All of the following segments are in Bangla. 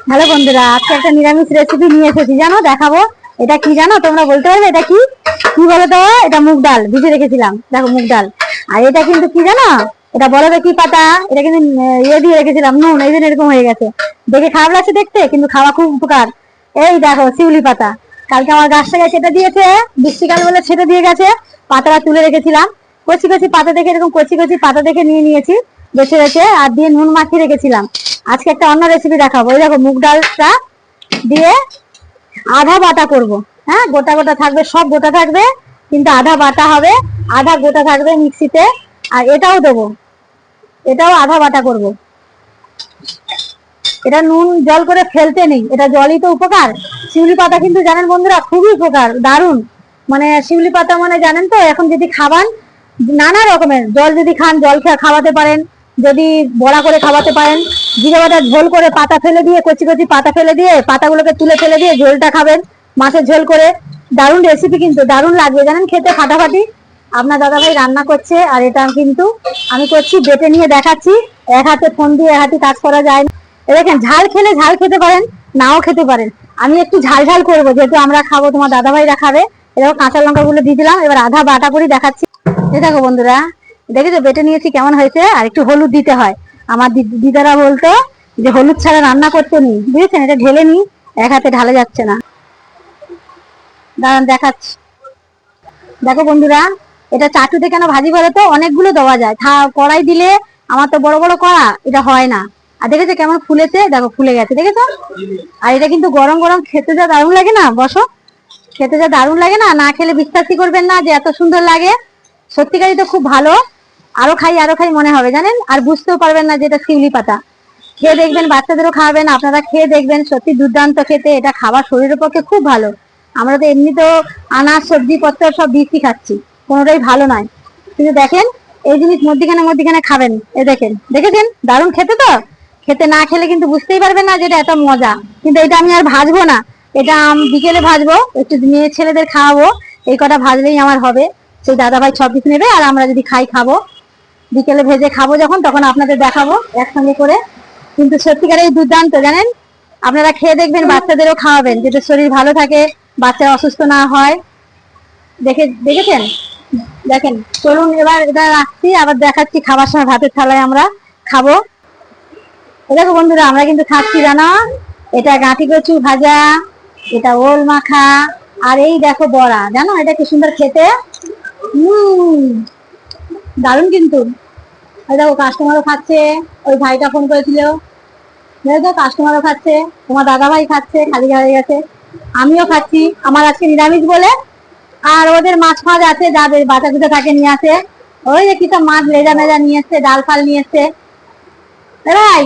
হ্যালো বন্ধুরা, আজকে একটা নিরামিষ রেসিপি নিয়ে এসেছি। জানো, দেখাবো। এটা কি জানো? তোমরা বলতে পারবে এটা কি? কি বলো তো? এটা মুগ ডাল ভিজে রেখেছিলাম, দেখো মুগ ডাল। আর এটা কিন্তু কি জানো? এটা বলো তো কি পাতা? এটা কিন্তু ইয়ে দিয়ে রেখেছিলাম, নুন, এই জন্য এরকম হয়ে গেছে। দেখে খারাপ লাগছে দেখতে, কিন্তু খাওয়া খুব উপকার। এই দেখো শিউলি পাতা, কালকে আমার গাছ থেকে ছেটে দিয়েছে, বৃষ্টিকাল বলে ছেটে দিয়ে গেছে। পাতাটা তুলে রেখেছিলাম, কচি কচি পাতা দেখে, এরকম কচি কচি পাতা দেখে নিয়ে নিয়েছি বেছে বেছে, আর দিয়ে নুন মাখিয়ে রেখেছিলাম। আজকে একটা অন্য রেসিপি দেখাবো। ওই দেখো মুগ ডালটা দিয়ে আধা বাটা করব। হ্যাঁ, গোটা গোটা থাকবে, সব গোটা থাকবে, কিন্তু আধা বাটা হবে, আধা গোটা থাকবে মিক্সিতে। আর এটাও দেবো, এটাও আধা বাটা করব। এটা নুন জল করে ফেলতে নেই, এটা জলই তো উপকার। শিউলি পাতা কিন্তু জানেন বন্ধুরা, খুবই উপকার, দারুণ। মানে শিউলি পাতা মানে জানেন তো, এখন যদি খাবান নানা রকমের, জল যদি খান জল খাওয়াতে পারেন, যদি বড়া করে খাওয়াতে পারেন, জিরে বাটা ঝোল করে পাতা ফেলে দিয়ে, কচি কচি পাতা ফেলে দিয়ে, পাতাগুলোকে তুলে ফেলে দিয়ে ঝোলটা খাবেন, মাছের ঝোল করে। দারুণ রেসিপি, কিন্তু দারুণ লাগবে জানেন, খেতে ফাটাফাটি। আপনার দাদাভাই রান্না করছে, আর এটা কিন্তু আমি করছি, বেটে নিয়ে দেখাচ্ছি। এক হাতে ফোন দিয়ে এক হাতে কাজ করা যায় না। দেখেন, ঝাল খেলে ঝাল খেতে পারেন, নাও খেতে পারেন। আমি একটু ঝাল ঝাল করবো, যেহেতু আমরা খাবো, তোমার দাদাভাইরা খাবে। এরকম কাঁচা লঙ্কা গুলো দিয়ে দিলাম, এবার আধা বাটা করে দেখাচ্ছি। এই দেখো বন্ধুরা, দেখেছো বেটে নিয়েছি কেমন হয়েছে। আর একটু হলুদ দিতে হয়, আমার দিদারা বলতো যে হলুদ ছাড়া রান্না করতে নি, বুঝেছেন? এটা ঢেলে নি, এক হাতে ঢালা যাচ্ছে না, দাঁড়ান দেখাচ্ছি। দেখো বন্ধুরা, এটা চাটুতে কেন ভাজি করে, তো অনেকগুলো দেওয়া যায়, কড়াই দিলে, আমার তো বড় বড় কড়া, এটা হয় না। আর দেখেছো কেমন ফুলেছে, দেখো ফুলে গেছে, দেখেছো? আর এটা কিন্তু গরম গরম খেতে যা দারুণ লাগে না, বসো, খেতে যা দারুণ লাগে না, না খেলে বিশ্বাসই করবেন না যে এত সুন্দর লাগে। সত্যিকারই তো খুব ভালো। আরো খাই আরো খাই মনে হবে জানেন, আর বুঝতেও পারবেন না যে এটা শিউলি পাতা। খেয়ে দেখবেন, বাচ্চাদেরও খাওয়াবেন, আপনারা খেয়ে দেখবেন, সত্যি দুর্দান্ত খেতে। এটা খাবার শরীরের পক্ষে খুব ভালো। আমরা তো এমনিতেও আনাজ সবজি পত্র সব বিক্রি খাচ্ছি, কোনোটাই ভালো নয়। কিন্তু দেখেন, এই জিনিস মধ্যিখানে মধ্যিখানে খাবেন, এ দেখেন, দেখেছেন দারুণ খেতে তো। খেতে না খেলে কিন্তু বুঝতেই পারবেন না যে এটা এত মজা। কিন্তু এটা আমি আর ভাজবো না, এটা আমি বিকেলে ভাজবো, একটু মেয়ে ছেলেদের খাওয়াবো। এই কটা ভাজলেই আমার হবে। সেই দাদাভাই 26 নেবে, আর আমরা যদি খাই খাবো। বিকেলে ভেজে খাবো যখন, তখন আপনাদের দেখাবো একসঙ্গে করে। কিন্তু সত্যিকার এই দুর্দান্ত জানেন, আপনারা খেয়ে দেখবেন, বাচ্চাদেরও খাওয়াবেন, যাতে শরীর ভালো থাকে, বাচ্চা অসুস্থ না হয়। দেখেছেন? দেখেন, চলুন এবার এটা রাখছি, আবার দেখাচ্ছি খাবার সময় ভাতের থালায় আমরা খাবো। দেখো বন্ধুরা, আমরা কিন্তু খাচ্ছি জানো, এটা গাঁঠি কচু ভাজা, এটা ওল মাখা, আর এই দেখো বড়া। জানো এটা কি সুন্দর খেতে, দারুণ কিন্তু। ওই দেখো কাস্টমারও খাচ্ছে, ওই ভাইটা ফোন করেছিল, দেখো কাস্টমারও খাচ্ছে, তোমার দাদা ভাই খাচ্ছে, খালি হয়ে গেছে। আমিও খাচ্ছি, আমার আজকে নিরামিষ বলে। আর ওদের মাছ ফাছ আছে, যাদের বাচ্চা কুচা তাকে নিয়ে আসে। ওই যে কি সব মাছ লেজা মেজা নিয়ে এসছে, ডাল ফাল নিয়ে এসছে। ভাই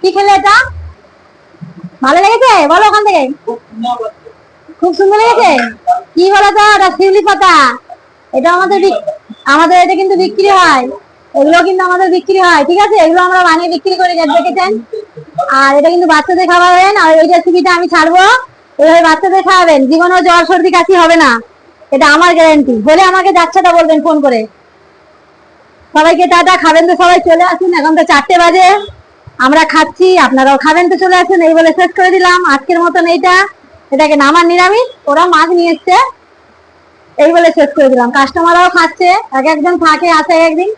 কি খেলে এটা? ভালো লেগেছে? বলো ওখান থেকে। খুব সুন্দর লেগেছে। কি বলতো, এটা শিউলি পাতা। এটা আমাদের এটা কিন্তু বিক্রি হয়, এগুলো কিন্তু আমাদের বিক্রি হয়, ঠিক আছে? এগুলো আমরা বানিয়ে বিক্রি করি, দেখেছেন? আর এটা কিন্তু বাচ্চাদের খাওয়াবেন, আর ওই রেসিপিটা আমি ছাড়বো, এইভাবে বাচ্চাদের খাওয়াবেন, জীবনেও জ্বর সর্দি কাশি হবে না, এটা আমার গ্যারান্টি। বলে আমাকে যাচ্ছেটা বলবেন ফোন করে। সবাইকে টাটা, খাবেন তো সবাই চলে আসুন, এখন তো 4টে বাজে, আমরা খাচ্ছি, আপনারাও খাবেন তো চলে আসুন। এই বলে শেষ করে দিলাম আজকের মতন এইটা। এটাকে নামার নিরামিষ, ওরা মাছ নিয়ে এসছে, এই বলে শেষ করে দিলাম। কাস্টমাররাও খাচ্ছে, এক একজন থাকে আসে একদিন।